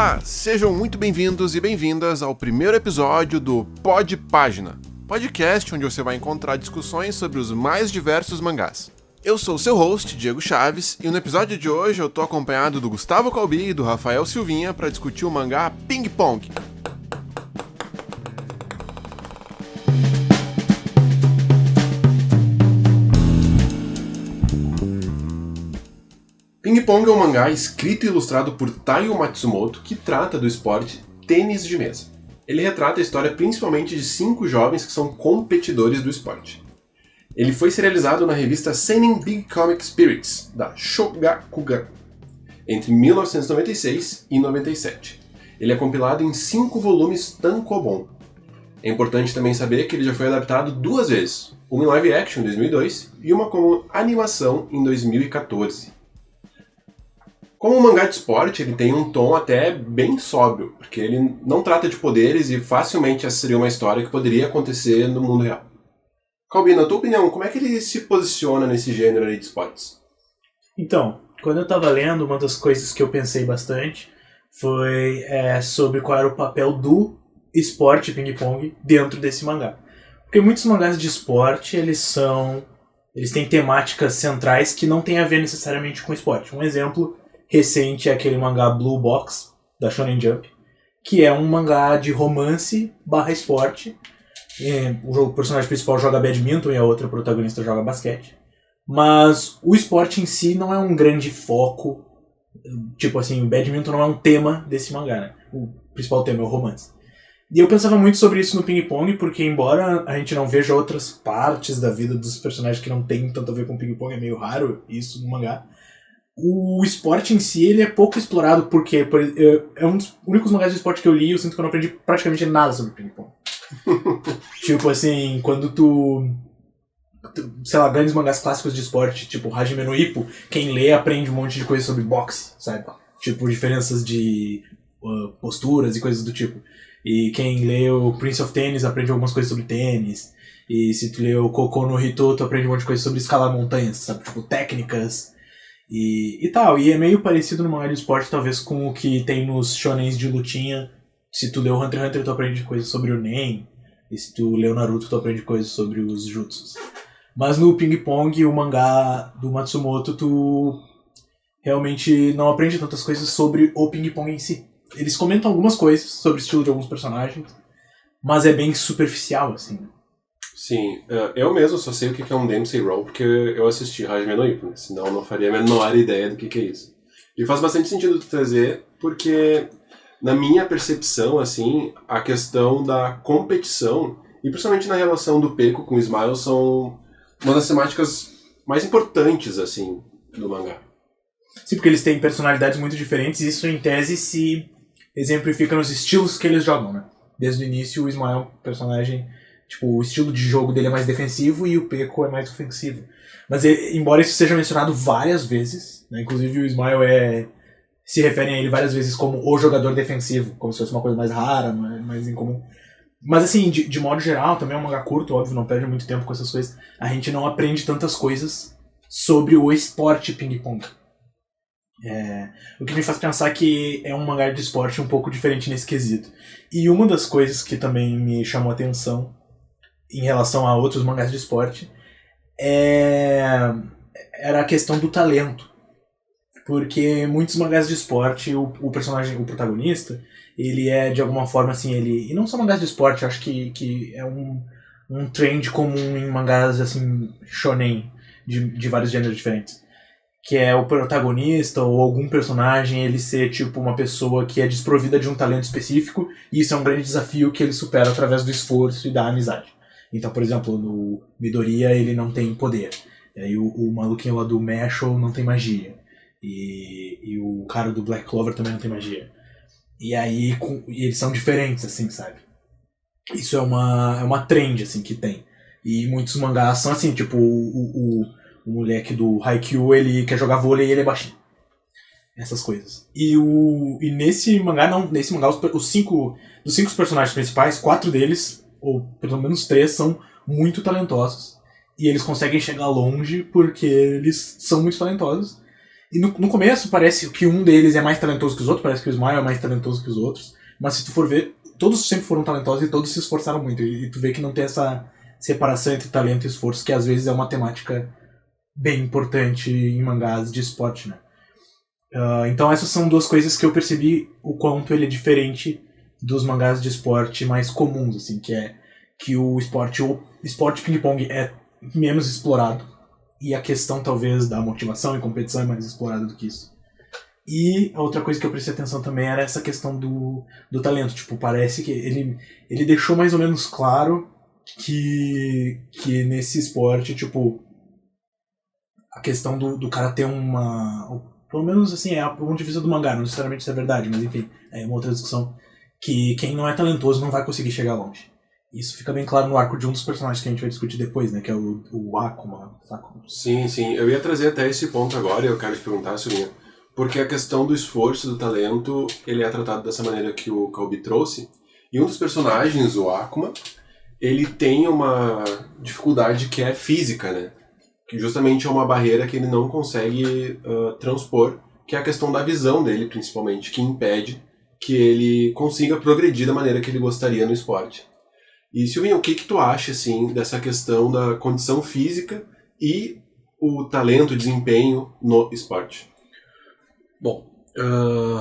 Olá, sejam muito bem-vindos e bem-vindas ao primeiro episódio do Pod Página, podcast onde você vai encontrar discussões sobre os mais diversos mangás. Eu sou o seu host, Diego Chaves, e no episódio de hoje eu tô acompanhado do Gustavo Calbi e do Rafael Silvinha para discutir o mangá Ping Pong. Ping Pong é um mangá escrito e ilustrado por Taiyo Matsumoto que trata do esporte tênis de mesa. Ele retrata a história principalmente de 5 jovens que são competidores do esporte. Ele foi serializado na revista Seinen Big Comic Spirits, da Shogakukan, entre 1996 e 97. Ele é compilado em 5 volumes tankobon. É importante também saber que ele já foi adaptado 2 vezes, uma em live action em 2002 e uma como animação em 2014. Como um mangá de esporte, ele tem um tom até bem sóbrio, porque ele não trata de poderes e facilmente essa seria uma história que poderia acontecer no mundo real. Calbi, na tua opinião, como é que ele se posiciona nesse gênero aí de esportes? Então, quando eu tava lendo, uma das coisas que eu pensei bastante foi sobre qual era o papel do esporte ping-pong dentro desse mangá. Porque muitos mangás de esporte, eles têm temáticas centrais que não têm a ver necessariamente com esporte. Um exemplo recente é aquele mangá Blue Box, da Shonen Jump, que é um mangá de romance / esporte. O personagem principal joga badminton e a outra protagonista joga basquete. Mas o esporte em si não é um grande foco. Tipo assim, o badminton não é um tema desse mangá, né? O principal tema é o romance. E eu pensava muito sobre isso no ping-pong, porque embora a gente não veja outras partes da vida dos personagens que não tem tanto a ver com ping-pong, é meio raro isso no mangá. O esporte em si, ele é pouco explorado, porque é um dos únicos mangás de esporte que eu li e eu sinto que eu não aprendi praticamente nada sobre ping-pong. Tipo assim, quando sei lá, grandes mangás clássicos de esporte, tipo Hajime no Ippo, quem lê aprende um monte de coisa sobre boxe, sabe? Tipo, diferenças de posturas e coisas do tipo. E quem lê o Prince of Tennis aprende algumas coisas sobre tênis. E se tu lê o Kokou no Hito, tu aprende um monte de coisa sobre escalar montanhas, sabe? Tipo, técnicas e tal. E é meio parecido no mangá de esporte, talvez, com o que tem nos shonens de lutinha. Se tu lê o Hunter x Hunter, tu aprende coisas sobre o Nen. E se tu lê o Naruto, tu aprende coisas sobre os jutsus. Mas no Ping Pong, o mangá do Matsumoto, tu realmente não aprende tantas coisas sobre o Ping Pong em si. Eles comentam algumas coisas sobre o estilo de alguns personagens, mas é bem superficial, assim. Sim, eu mesmo só sei o que é um Dempsey Roll porque eu assisti Hajime no Ippo, né? Senão eu não faria a menor ideia do que é isso. E faz bastante sentido tu trazer, porque na minha percepção, assim, a questão da competição, e principalmente na relação do Peko com o Smile, são uma das temáticas mais importantes, assim, do mangá. Sim, porque eles têm personalidades muito diferentes e isso, em tese, se exemplifica nos estilos que eles jogam, né? Desde o início, o Smile, personagem, tipo, o estilo de jogo dele é mais defensivo e o Peko é mais ofensivo. Mas, embora isso seja mencionado várias vezes, né? Inclusive o Smile se referem a ele várias vezes como o jogador defensivo, como se fosse uma coisa mais rara, mais incomum. Mas assim, de modo geral, também é um mangá curto, óbvio, não perde muito tempo com essas coisas. A gente não aprende tantas coisas sobre o esporte ping-pong. O que me faz pensar que é um mangá de esporte um pouco diferente nesse quesito. E uma das coisas que também me chamou a atenção em relação a outros mangás de esporte era a questão do talento. Porque muitos mangás de esporte, o personagem, o protagonista, ele é de alguma forma assim, e não só mangás de esporte, acho que é um trend comum em mangás assim, shonen, de vários gêneros diferentes. Que é o protagonista ou algum personagem, ele ser tipo uma pessoa que é desprovida de um talento específico, e isso é um grande desafio que ele supera através do esforço e da amizade. Então, por exemplo, no Midoriya ele não tem poder, e aí o maluquinho lá do Mashle não tem magia. E o cara do Black Clover também não tem magia. E aí e eles são diferentes, assim, sabe? Isso é uma trend, assim, que tem. E muitos mangás são assim, tipo, o moleque do Haikyuu, ele quer jogar vôlei e ele é baixinho. Essas coisas. E nesse mangá, dos 5 personagens principais, 4 deles, ou pelo menos 3, são muito talentosos. E eles conseguem chegar longe porque eles são muito talentosos. E no começo parece que um deles é mais talentoso que os outros, parece que o Smile é mais talentoso que os outros, mas se tu for ver, todos sempre foram talentosos e todos se esforçaram muito. E tu vê que não tem essa separação entre talento e esforço, que às vezes é uma temática bem importante em mangás de esporte, né? Então essas são duas coisas que eu percebi o quanto ele é diferente dos mangás de esporte mais comuns, assim, que é que o esporte ping-pong é menos explorado e a questão talvez da motivação e competição é mais explorada do que isso. E a outra coisa que eu prestei atenção também era essa questão do talento. Tipo, parece que ele deixou mais ou menos claro que nesse esporte, tipo, a questão do cara ter pelo menos assim, é o ponto de vista do mangá, não necessariamente isso é verdade, mas enfim, é uma outra discussão, que quem não é talentoso não vai conseguir chegar longe. Isso fica bem claro no arco de um dos personagens que a gente vai discutir depois, né, que é o Akuma. Sim, eu ia trazer até esse ponto agora, e eu quero te perguntar, Surinha, porque a questão do esforço, do talento, ele é tratado dessa maneira que o Calbi trouxe, e um dos personagens, o Akuma, ele tem uma dificuldade que é física, né? Que justamente é uma barreira que ele não consegue transpor, que é a questão da visão dele, principalmente, que impede que ele consiga progredir da maneira que ele gostaria no esporte. E, Silvinho, o que tu acha, assim, dessa questão da condição física e o talento, o desempenho no esporte? Bom,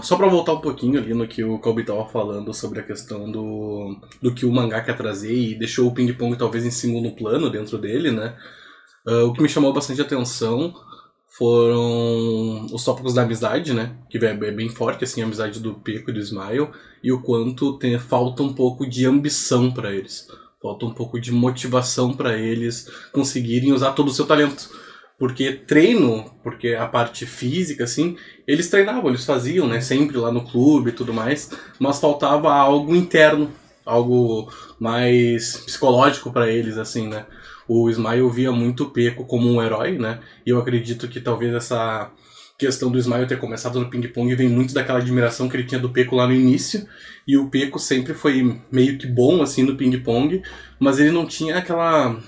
só pra voltar um pouquinho ali no que o Calbi tava falando sobre a questão do que o mangá quer trazer e deixou o ping-pong talvez em segundo plano dentro dele, né? O que me chamou bastante atenção foram os tópicos da amizade, né? Que é bem forte, assim, a amizade do Peco e do Smile, e o quanto falta um pouco de ambição pra eles. Falta um pouco de motivação pra eles conseguirem usar todo o seu talento. Porque a parte física, assim, eles treinavam, eles faziam, né? Sempre lá no clube e tudo mais, mas faltava algo interno, algo mais psicológico pra eles, assim, né? O Smile via muito o Peco como um herói, né? E eu acredito que talvez essa questão do Smile ter começado no ping-pong vem muito daquela admiração que ele tinha do Peco lá no início. E o Peco sempre foi meio que bom, assim, no ping-pong, mas ele não tinha aquela...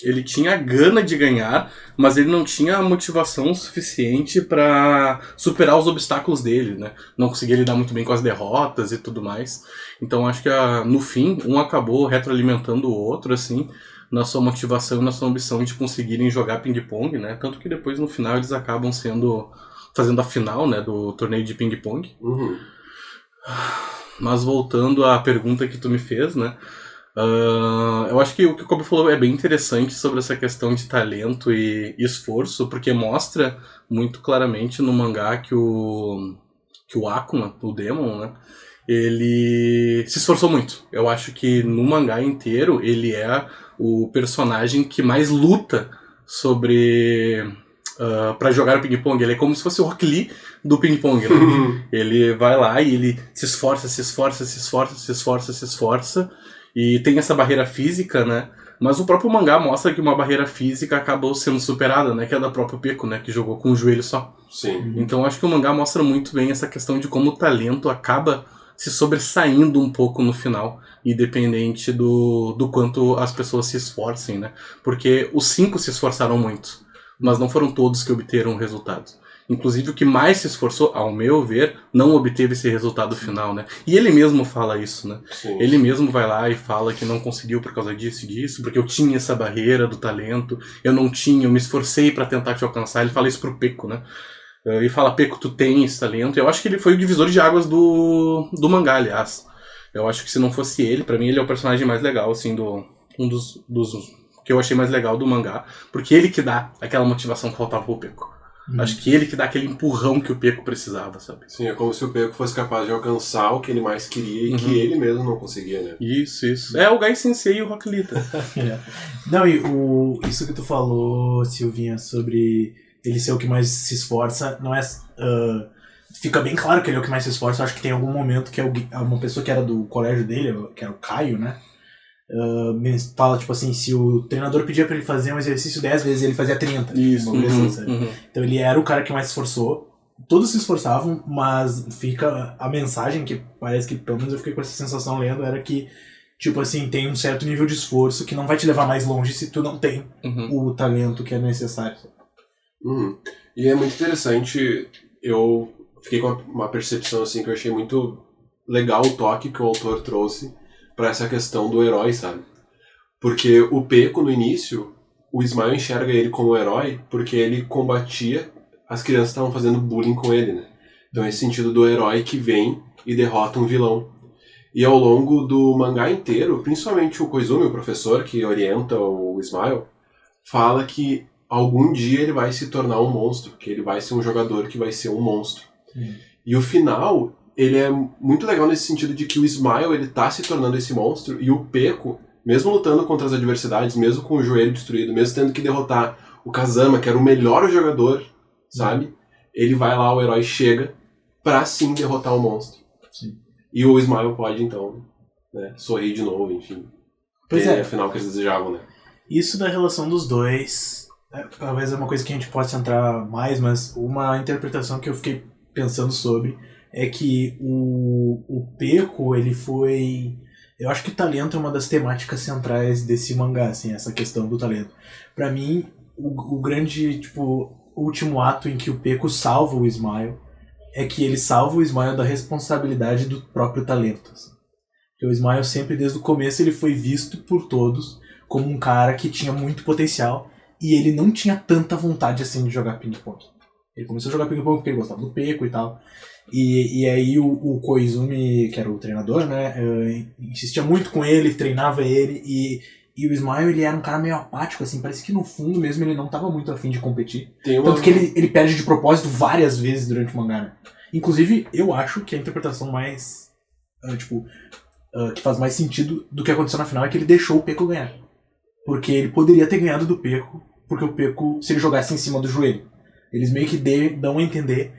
Ele tinha a gana de ganhar, mas ele não tinha a motivação suficiente para superar os obstáculos dele, né? Não conseguia lidar muito bem com as derrotas e tudo mais. Então acho que no fim, um acabou retroalimentando o outro, assim, na sua motivação e na sua ambição de conseguirem jogar ping-pong, né? Tanto que depois no final eles acabam fazendo a final, né, do torneio de ping-pong. Uhum. Mas voltando à pergunta que tu me fez, né? Eu acho que o que o Kobe falou é bem interessante sobre essa questão de talento e esforço, porque mostra muito claramente no mangá que o Akuma, o Demon, né, ele se esforçou muito. Eu acho que no mangá inteiro ele é o personagem que mais luta pra jogar o ping-pong. Ele é como se fosse o Rock Lee do ping-pong, né? Ele vai lá e ele se esforça, e tem essa barreira física, né? Mas o próprio mangá mostra que uma barreira física acabou sendo superada, né? Que é da própria Peco, né? Que jogou com o joelho só. Sim. Então acho que o mangá mostra muito bem essa questão de como o talento acaba se sobressaindo um pouco no final, independente do quanto as pessoas se esforcem, né? Porque os 5 se esforçaram muito, mas não foram todos que obteram o resultado. Inclusive o que mais se esforçou, ao meu ver, não obteve esse resultado final, né? E ele mesmo fala isso, né? Sim. Ele mesmo vai lá e fala que não conseguiu por causa disso e disso, porque eu tinha essa barreira do talento, eu me esforcei pra tentar te alcançar. Ele fala isso pro Peco, né? E fala, Peco, tu tem esse talento. Eu acho que ele foi o divisor de águas do mangá, aliás. Eu acho que se não fosse ele, pra mim ele é o personagem mais legal, assim, um dos que eu achei mais legal do mangá, porque ele que dá aquela motivação que faltava pro Peco. Acho que ele que dá aquele empurrão que o Peco precisava, sabe? Sim, é como se o Peco fosse capaz de alcançar o que ele mais queria e que ele mesmo não conseguia, né? Isso. É o Gai Sensei e o Rock Lee. Não, e isso que tu falou, Silvinha, sobre ele ser o que mais se esforça, não é... fica bem claro que ele é o que mais se esforça. Eu acho que tem algum momento que uma pessoa que era do colégio dele, que era o Caio, né? Me fala, tipo assim, se o treinador pedia pra ele fazer um exercício 10 vezes, ele fazia 30. Isso. Então ele era o cara que mais se esforçou. Todos se esforçavam, mas fica a mensagem que parece que, pelo menos eu fiquei com essa sensação lendo, era que, tipo assim, tem um certo nível de esforço que não vai te levar mais longe se tu não tem o talento que é necessário. E é muito interessante, eu fiquei com uma percepção assim que eu achei muito legal o toque que o autor trouxe pra essa questão do herói, sabe? Porque o Peco, no início, o Ismael enxerga ele como herói porque ele combatia as crianças que estavam fazendo bullying com ele, né? Então esse sentido do herói que vem e derrota um vilão. E ao longo do mangá inteiro, principalmente o Koizumi, o professor que orienta o Ismael, fala que algum dia ele vai se tornar um monstro, que ele vai ser um jogador que vai ser um monstro. E o final, ele é muito legal nesse sentido de que o Ismael, ele tá se tornando esse monstro, e o Peco, mesmo lutando contra as adversidades, mesmo com o joelho destruído, mesmo tendo que derrotar o Kazama, que era o melhor jogador, sabe? Ele vai lá, o herói chega pra sim derrotar o monstro. Sim. E o Ismael pode, então, né, sorrir de novo, enfim. Pois ter é. o final que eles desejavam, né? Isso da relação dos dois, talvez é uma coisa que a gente possa entrar mais, mas uma interpretação que eu fiquei pensando sobre é que o Peco, ele foi... Eu acho que o talento é uma das temáticas centrais desse mangá, assim, essa questão do talento. Pra mim, o grande, tipo, último ato em que o Peco salva o Ismael é que ele salva o Ismael da responsabilidade do próprio talento. Assim. Porque o Ismael sempre, desde o começo, ele foi visto por todos como um cara que tinha muito potencial e ele não tinha tanta vontade assim de jogar ping-pong. Ele começou a jogar ping-pong porque ele gostava do Peco e tal. E aí o Koizumi, que era o treinador, né, insistia muito com ele, treinava ele e o Ismael, ele era um cara meio apático, assim, parece que no fundo mesmo ele não estava muito afim de competir. Tanto que ele perde de propósito várias vezes durante o mangá, né? Inclusive, eu acho que a interpretação mais, que faz mais sentido do que aconteceu na final é que ele deixou o Peco ganhar. Porque ele poderia ter ganhado do Peco, porque o Peco, se ele jogasse em cima do joelho. Eles meio que dão a entender,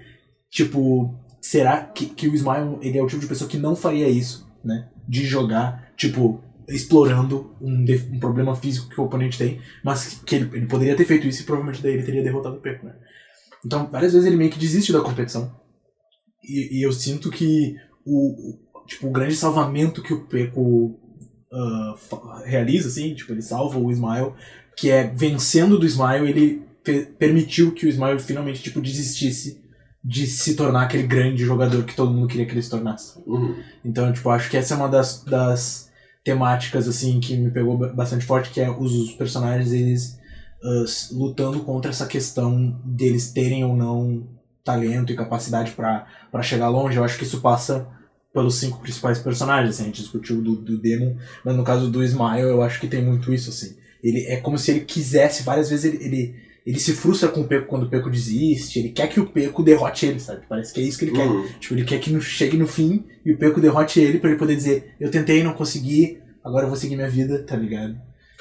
tipo, será que o Ismael, ele é o tipo de pessoa que não faria isso, né? De jogar, tipo, explorando um problema físico que o oponente tem, mas que ele poderia ter feito isso e provavelmente daí ele teria derrotado o Peco, né? Então, várias vezes ele meio que desiste da competição. E eu sinto que o grande salvamento que o Peco realiza, assim, tipo, ele salva o Ismael, que é vencendo do Ismael, ele permitiu que o Ismael finalmente, tipo, desistisse de se tornar aquele grande jogador que todo mundo queria que ele se tornasse. Então, tipo, acho que essa é uma das temáticas, assim, que me pegou bastante forte, que é os personagens, eles lutando contra essa questão deles terem ou não talento e capacidade pra chegar longe. Eu acho que isso passa pelos 5 principais personagens, assim, a gente discutiu do Demon, mas no caso do Ismael eu acho que tem muito isso, assim. Ele é como se ele quisesse, várias vezes ele se frustra com o Peco quando o Peco desiste, ele quer que o Peco derrote ele, sabe? Parece que é isso que ele quer. Tipo, ele quer que chegue no fim e o Peco derrote ele pra ele poder dizer, eu tentei, não consegui, agora eu vou seguir minha vida, tá ligado?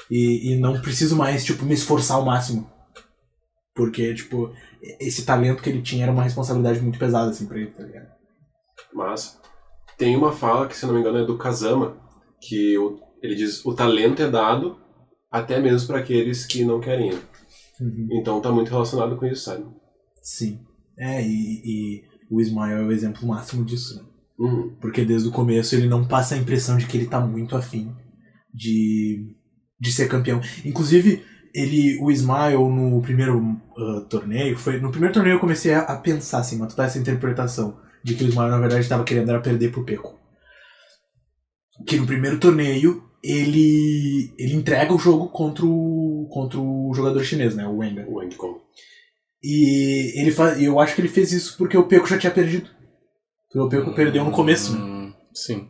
E não preciso mais, tipo, me esforçar ao máximo. Porque, tipo, esse talento que ele tinha era uma responsabilidade muito pesada, assim, pra ele, tá ligado? Mas tem uma fala que, se não me engano, é do Kazama, que ele diz, o talento é dado até mesmo para aqueles que não querem. Então tá muito relacionado com isso, sabe? Sim. E o Ismael é o exemplo máximo disso, né? Porque desde o começo ele não passa a impressão de que ele tá muito afim de ser campeão. Inclusive, o Ismael no primeiro torneio, no primeiro torneio eu comecei a pensar assim, matutar essa interpretação de que o Ismael na verdade estava querendo era perder pro Peco. Que no primeiro torneio ele entrega o jogo contra o jogador chinês, né, o Wenga. O Wang Kong. E eu acho que ele fez isso porque o Peco já tinha perdido. Porque o Peco perdeu no começo, né? Sim.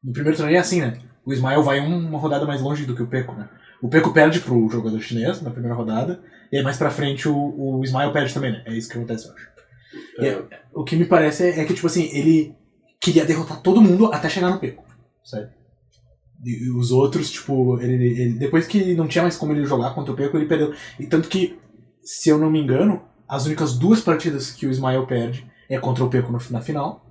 No primeiro torneio é assim, né? O Ismael vai uma rodada mais longe do que o Peco, né? O Peco perde pro jogador chinês na primeira rodada, e aí mais pra frente o Ismael perde também, né? É isso que acontece, eu acho. O que me parece é que, tipo assim, ele queria derrotar todo mundo até chegar no Peco, sabe? E os outros, tipo, ele depois que não tinha mais como ele jogar contra o Peco, ele perdeu. E tanto que, se eu não me engano, as únicas 2 partidas que o Ismael perde é contra o Peco na final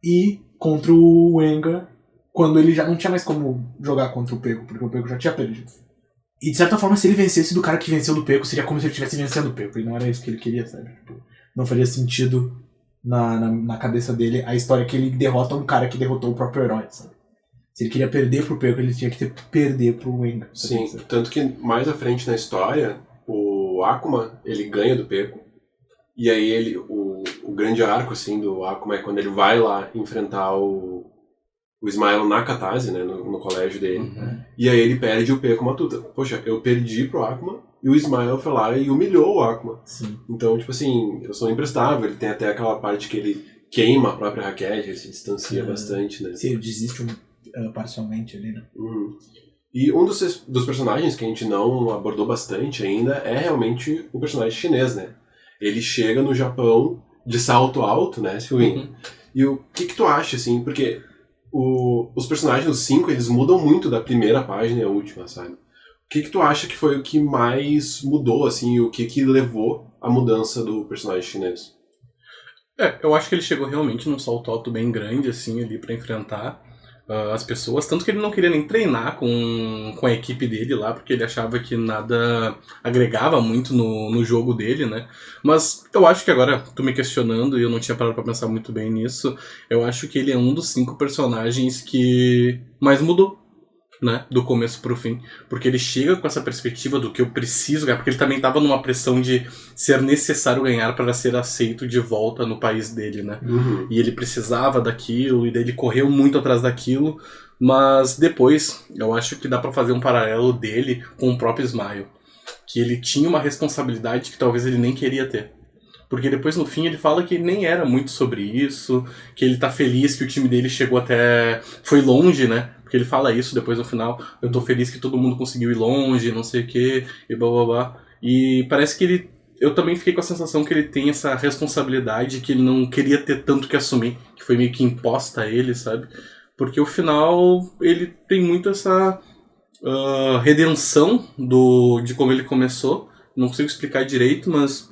e contra o Wenga quando ele já não tinha mais como jogar contra o Peco, porque o Peco já tinha perdido. E de certa forma, se ele vencesse do cara que venceu do Peco, seria como se ele estivesse vencendo o Peco, e não era isso que ele queria, sabe? Tipo, não faria sentido na cabeça dele a história que ele derrota um cara que derrotou o próprio herói, sabe? Se ele queria perder pro Peco, ele tinha que perder pro Wenga. Sim, tanto que mais à frente na história, o o Akuma, ele ganha do Peko. E aí o grande arco, assim, do Akuma é quando ele vai lá enfrentar o Ismael na Katase, né, no colégio dele. E aí ele perde o Peko Matuta. Poxa, eu perdi pro Akuma e o Ismael foi lá e humilhou o Akuma. Sim. Então, tipo assim, eu sou imprestável. Ele tem até aquela parte que ele queima a própria raquete, ele se distancia bastante, né? Sim, ele desiste parcialmente ali, né? E um dos personagens que a gente não abordou bastante ainda é realmente o personagem chinês, né? Ele chega no Japão de salto alto, né, Silvinho? E o que tu acha, assim? Porque os personagens dos 5, eles mudam muito da primeira página e a última, sabe? O que tu acha que foi o que mais mudou, assim, o que levou à mudança do personagem chinês? Eu acho que ele chegou realmente num salto alto bem grande, assim, ali pra enfrentar as pessoas. Tanto que ele não queria nem treinar com a equipe dele lá, porque ele achava que nada agregava muito no jogo dele, né? Mas eu acho que agora, tu me questionando, e eu não tinha parado pra pensar muito bem nisso, eu acho que ele é um dos 5 personagens que mais mudou, né, do começo pro fim, porque ele chega com essa perspectiva do que eu preciso ganhar, porque ele também tava numa pressão de ser necessário ganhar para ser aceito de volta no país dele, né, e ele precisava daquilo, e daí ele correu muito atrás daquilo, mas depois eu acho que dá para fazer um paralelo dele com o próprio Ismael, que ele tinha uma responsabilidade que talvez ele nem queria ter. Porque depois, no fim, ele fala que nem era muito sobre isso, que ele tá feliz que o time dele chegou até... foi longe, né? Porque ele fala isso depois no final. Eu tô feliz que todo mundo conseguiu ir longe, não sei o quê, e blá blá blá. E parece que ele... eu também fiquei com a sensação que ele tem essa responsabilidade que ele não queria ter tanto que assumir, que foi meio que imposta a ele, sabe? Porque o final, ele tem muito essa redenção de como ele começou. Não consigo explicar direito, mas...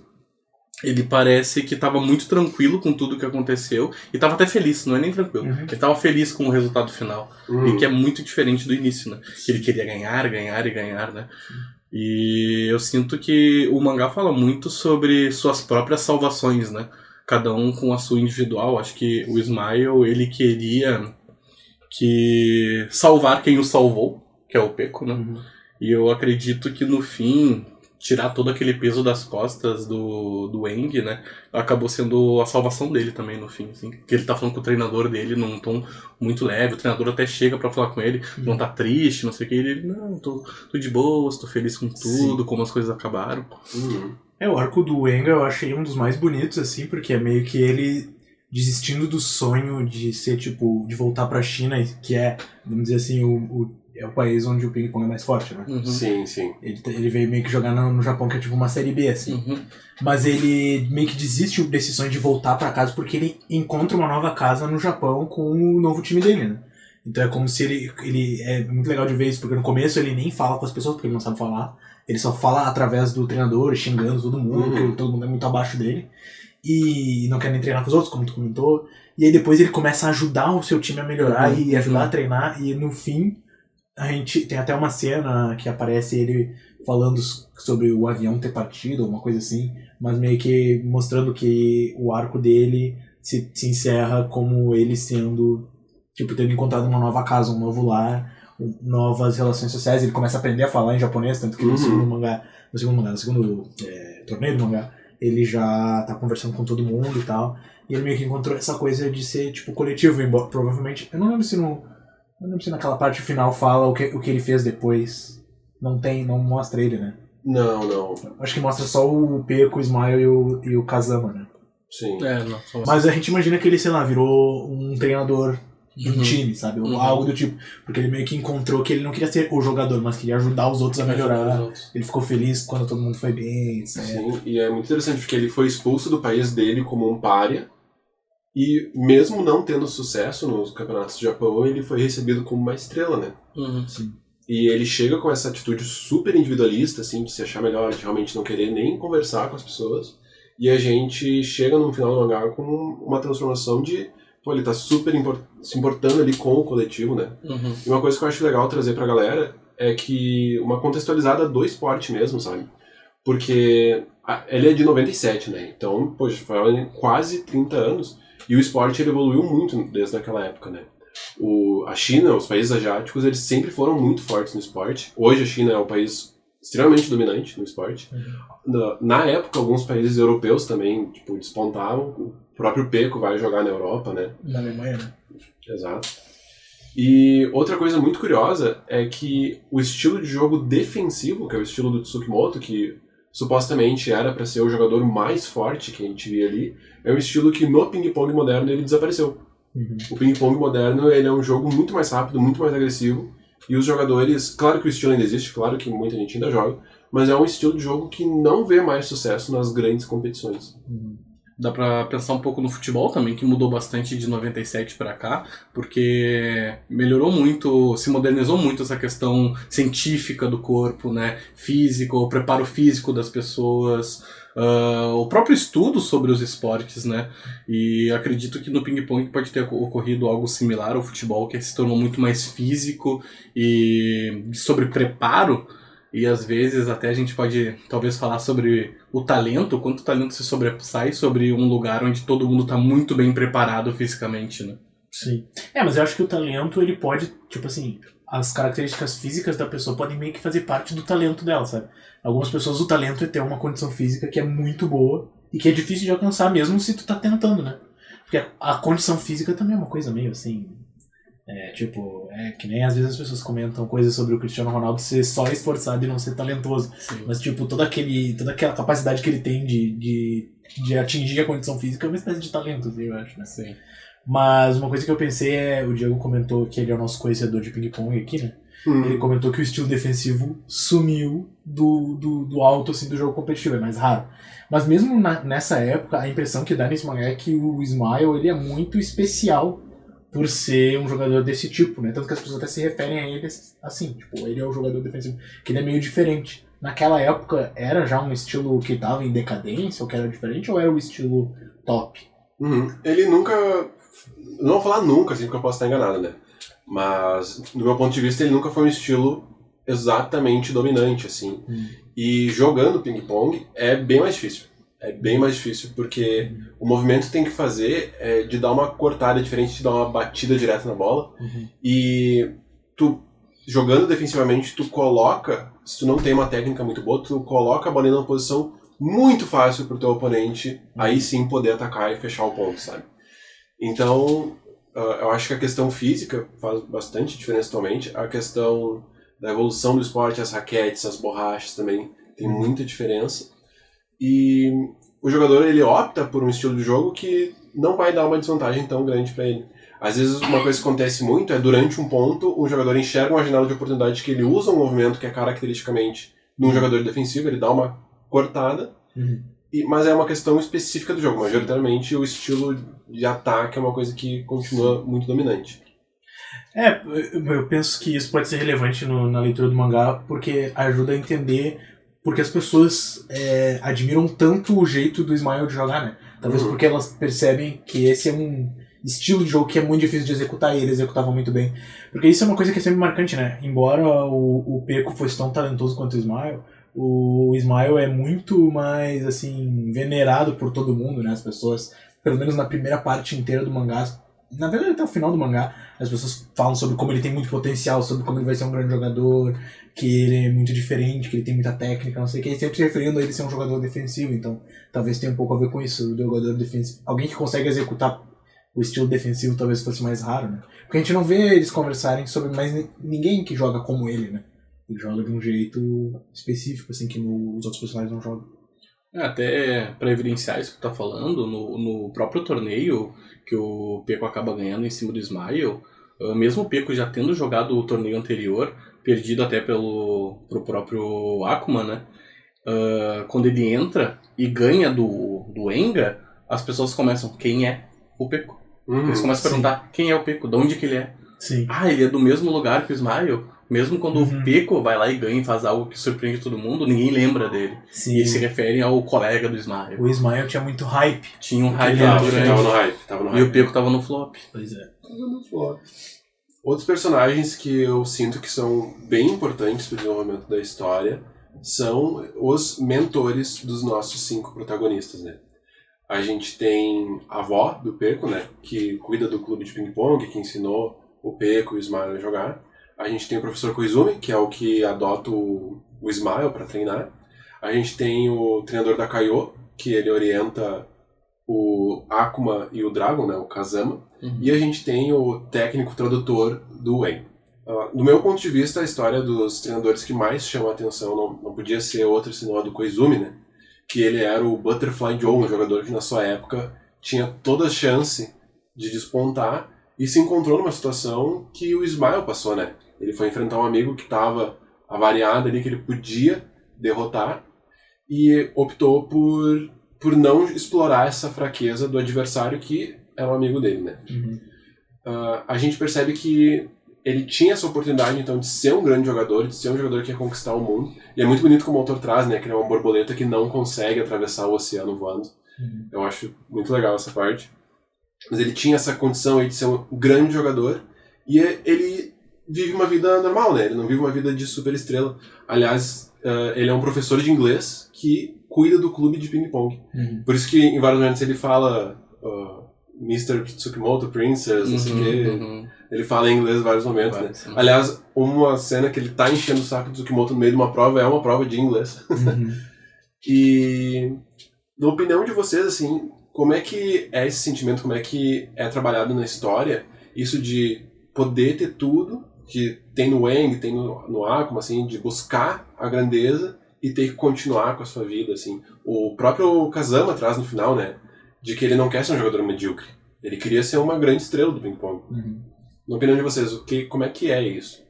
ele parece que estava muito tranquilo com tudo que aconteceu e estava até feliz, não é nem tranquilo. Ele estava feliz com o resultado final. E que é muito diferente do início, né? Que ele queria ganhar, ganhar e ganhar, né? E eu sinto que o mangá fala muito sobre suas próprias salvações, né? Cada um com a sua individual. Acho que o Ismael, ele queria salvar quem o salvou, que é o Peko, né? E eu acredito que no fim... tirar todo aquele peso das costas do Eng, né? Acabou sendo a salvação dele também no fim, assim. Que ele tá falando com o treinador dele num tom muito leve. O treinador até chega pra falar com ele, não tá triste, não sei o que. Ele, não, tô de boas, tô feliz com tudo, como as coisas acabaram. O arco do Eng eu achei um dos mais bonitos, assim, porque é meio que ele desistindo do sonho de ser, tipo, de voltar pra China, que é, vamos dizer assim, é o país onde o ping-pong é mais forte, né? Sim, sim. Ele veio meio que jogar no Japão, que é tipo uma série B, assim. Mas ele meio que desiste desse sonho de voltar pra casa, porque ele encontra uma nova casa no Japão com o novo time dele, né? Então é como se ele... é muito legal de ver isso, porque no começo ele nem fala com as pessoas, porque ele não sabe falar. Ele só fala através do treinador, xingando todo mundo, porque todo mundo é muito abaixo dele. E não quer nem treinar com os outros, como tu comentou. E aí depois ele começa a ajudar o seu time a melhorar e ajudar a treinar. E no fim... a gente tem até uma cena que aparece ele falando sobre o avião ter partido, uma coisa assim, mas meio que mostrando que o arco dele se encerra como ele sendo, tipo, tendo encontrado uma nova casa, um novo lar, novas relações sociais. Ele começa a aprender a falar em japonês, tanto que no segundo torneio do mangá, ele já tá conversando com todo mundo e tal, e ele meio que encontrou essa coisa de ser, tipo, coletivo, embora provavelmente, eu não lembro se naquela parte final fala o que ele fez depois. Não mostra ele, né? Não. Acho que mostra só o Peko, o Ismael e o Kazama, né? Sim. Mas a gente imagina que ele, sei lá, virou um treinador de um time, sabe? Algo do tipo. Porque ele meio que encontrou que ele não queria ser o jogador, mas queria ajudar os outros a melhorar. Ele ficou feliz quando todo mundo foi bem, etc. Sim, e é muito interessante porque ele foi expulso do país dele como um pária. E mesmo não tendo sucesso nos campeonatos do Japão, ele foi recebido como uma estrela, né? Sim. E ele chega com essa atitude super individualista, assim, de se achar melhor, de realmente não querer nem conversar com as pessoas. E a gente chega no final do mangá com uma transformação de... pô, ele tá super se importando ali com o coletivo, né? E uma coisa que eu acho legal trazer pra galera é que uma contextualizada do esporte mesmo, sabe? Porque ele é de 97, né? Então, poxa, foi quase 30 anos. E o esporte ele evoluiu muito desde aquela época, né? A China, os países asiáticos, eles sempre foram muito fortes no esporte. Hoje a China é o país extremamente dominante no esporte. Na época, alguns países europeus também, tipo, despontavam. O próprio Peco vai jogar na Europa, né? Na Alemanha, né? Exato. E outra coisa muito curiosa é que o estilo de jogo defensivo, que é o estilo do Tsukimoto, que supostamente era para ser o jogador mais forte que a gente via ali, é um estilo que no ping-pong moderno ele desapareceu. O ping-pong moderno ele é um jogo muito mais rápido, muito mais agressivo, e os jogadores, claro que o estilo ainda existe, claro que muita gente ainda joga, mas é um estilo de jogo que não vê mais sucesso nas grandes competições. Dá pra pensar um pouco no futebol também, que mudou bastante de 97 pra cá, porque melhorou muito, se modernizou muito essa questão científica do corpo, né? Físico, o preparo físico das pessoas, o próprio estudo sobre os esportes, né? E acredito que no ping-pong pode ter ocorrido algo similar ao futebol, que se tornou muito mais físico e sobre preparo. E às vezes até a gente pode talvez falar sobre o talento, quanto o talento se sobressai sobre um lugar onde todo mundo está muito bem preparado fisicamente, né? Sim. Mas eu acho que o talento, ele pode, tipo assim, as características físicas da pessoa podem meio que fazer parte do talento dela, sabe? Algumas pessoas, o talento é ter uma condição física que é muito boa e que é difícil de alcançar mesmo se tu tá tentando, né? Porque a condição física também é uma coisa meio assim... que nem às vezes as pessoas comentam coisas sobre o Cristiano Ronaldo ser só esforçado e não ser talentoso. Sim. Mas, tipo, toda aquela capacidade que ele tem de atingir a condição física é uma espécie de talento, eu acho, né? Sim. Mas uma coisa que eu pensei o Diego comentou que ele é o nosso conhecedor de ping-pong aqui, né? Ele comentou que o estilo defensivo sumiu do alto, assim, do jogo competitivo, é mais raro. Mas mesmo nessa época, a impressão que dá nesse mangá é que o Smile, ele é muito especial por ser um jogador desse tipo, né? Tanto que as pessoas até se referem a ele assim, tipo, ele é o jogador defensivo, que ele é meio diferente. Naquela época, era já um estilo que estava em decadência, ou que era diferente, ou era o estilo top? Ele nunca... Não vou falar nunca, assim, porque eu posso estar enganado, né? Mas, do meu ponto de vista, ele nunca foi um estilo exatamente dominante, assim. E jogando ping-pong é bem mais difícil. É bem mais difícil, porque o movimento que tem que fazer é de dar uma cortada diferente, de dar uma batida direta na bola. E tu, jogando defensivamente, tu coloca, se tu não tem uma técnica muito boa, tu coloca a bola em uma posição muito fácil pro teu oponente, aí sim poder atacar e fechar o ponto, sabe? Então, eu acho que a questão física faz bastante diferença atualmente. A questão da evolução do esporte, as raquetes, as borrachas também tem muita diferença. E o jogador, ele opta por um estilo de jogo que não vai dar uma desvantagem tão grande para ele. Às vezes uma coisa que acontece muito é, durante um ponto, um jogador enxerga uma janela de oportunidade que ele usa um movimento que é caracteristicamente de um jogador defensivo, ele dá uma cortada, mas é uma questão específica do jogo. Majoritariamente o estilo de ataque é uma coisa que continua muito dominante. Eu penso que isso pode ser relevante na leitura do mangá, porque ajuda a entender porque as pessoas admiram tanto o jeito do Smile de jogar, né? Talvez porque elas percebem que esse é um estilo de jogo que é muito difícil de executar e ele executava muito bem. Porque isso é uma coisa que é sempre marcante, né? Embora o Peco fosse tão talentoso quanto o Smile é muito mais, assim, venerado por todo mundo, né? As pessoas, pelo menos na primeira parte inteira do mangá, na verdade até o final do mangá, as pessoas falam sobre como ele tem muito potencial, sobre como ele vai ser um grande jogador, que ele é muito diferente, que ele tem muita técnica, não sei o que, e sempre se referindo a ele ser um jogador defensivo, então talvez tenha um pouco a ver com isso, o jogador defensivo. Alguém que consegue executar o estilo defensivo talvez fosse mais raro, né? Porque a gente não vê eles conversarem sobre mais ninguém que joga como ele, né? Ele joga de um jeito específico, assim, que os outros personagens não jogam. Até para evidenciar isso que tu tá falando, no próprio torneio que o Peco acaba ganhando em cima do Smile, mesmo o Peco já tendo jogado o torneio anterior, perdido até pro próprio Akuma, né? Quando ele entra e ganha do Enga, as pessoas começam, quem é o Peco? Eles começam a perguntar, quem é o Peco? De onde que ele é? Sim. Ele é do mesmo lugar que o Smile. Mesmo quando o Peco vai lá e ganha e faz algo que surpreende todo mundo, ninguém lembra dele. Sim. E se referem ao colega do Smile. O Smile tinha muito hype. Tinha um hype Tava grande. no hype. E o Peco tava no flop. Pois é. Outros personagens que eu sinto que são bem importantes para o desenvolvimento da história são os mentores dos nossos 5 protagonistas, né? A gente tem a avó do Peco, né? Que cuida do clube de ping-pong, que ensinou o Peco e o Smile a jogar. A gente tem o professor Koizumi, que é o que adota o o Smile para treinar. A gente tem o treinador da Kaiô, que ele orienta o Akuma e o Dragon, né, o Kazama. E a gente tem o técnico tradutor do Wen. Do meu ponto de vista, a história dos treinadores que mais chama a atenção não podia ser outra senão a do Koizumi, né? Que ele era o Butterfly Joe, um jogador que na sua época tinha toda a chance de despontar e se encontrou numa situação que o Smile passou, né? Ele foi enfrentar um amigo que estava avariado ali, que ele podia derrotar, e optou por não explorar essa fraqueza do adversário que era um amigo dele, né? A gente percebe que ele tinha essa oportunidade, então, de ser um grande jogador, de ser um jogador que ia conquistar o mundo. E é muito bonito como o autor traz, né? Que ele é uma borboleta que não consegue atravessar o oceano voando. Eu acho muito legal essa parte. Mas ele tinha essa condição aí de ser um grande jogador. E ele vive uma vida normal, né? Ele não vive uma vida de super estrela. Aliás, ele é um professor de inglês que cuida do clube de ping-pong. Por isso que em vários momentos ele fala Mr. Tsukimoto Princess, não sei o quê. Ele fala em inglês em vários momentos, né? Aliás, uma cena que ele tá enchendo o saco do Tsukimoto no meio de uma prova é uma prova de inglês. E, na opinião de vocês, assim, como é que é esse sentimento, como é que é trabalhado na história, isso de poder ter tudo, que tem no Wang, tem no Akuma, assim, de buscar a grandeza e ter que continuar com a sua vida, assim. O próprio Kazama traz no final, né, de que ele não quer ser um jogador medíocre. Ele queria ser uma grande estrela do ping-pong. Na opinião de vocês, como é que é isso?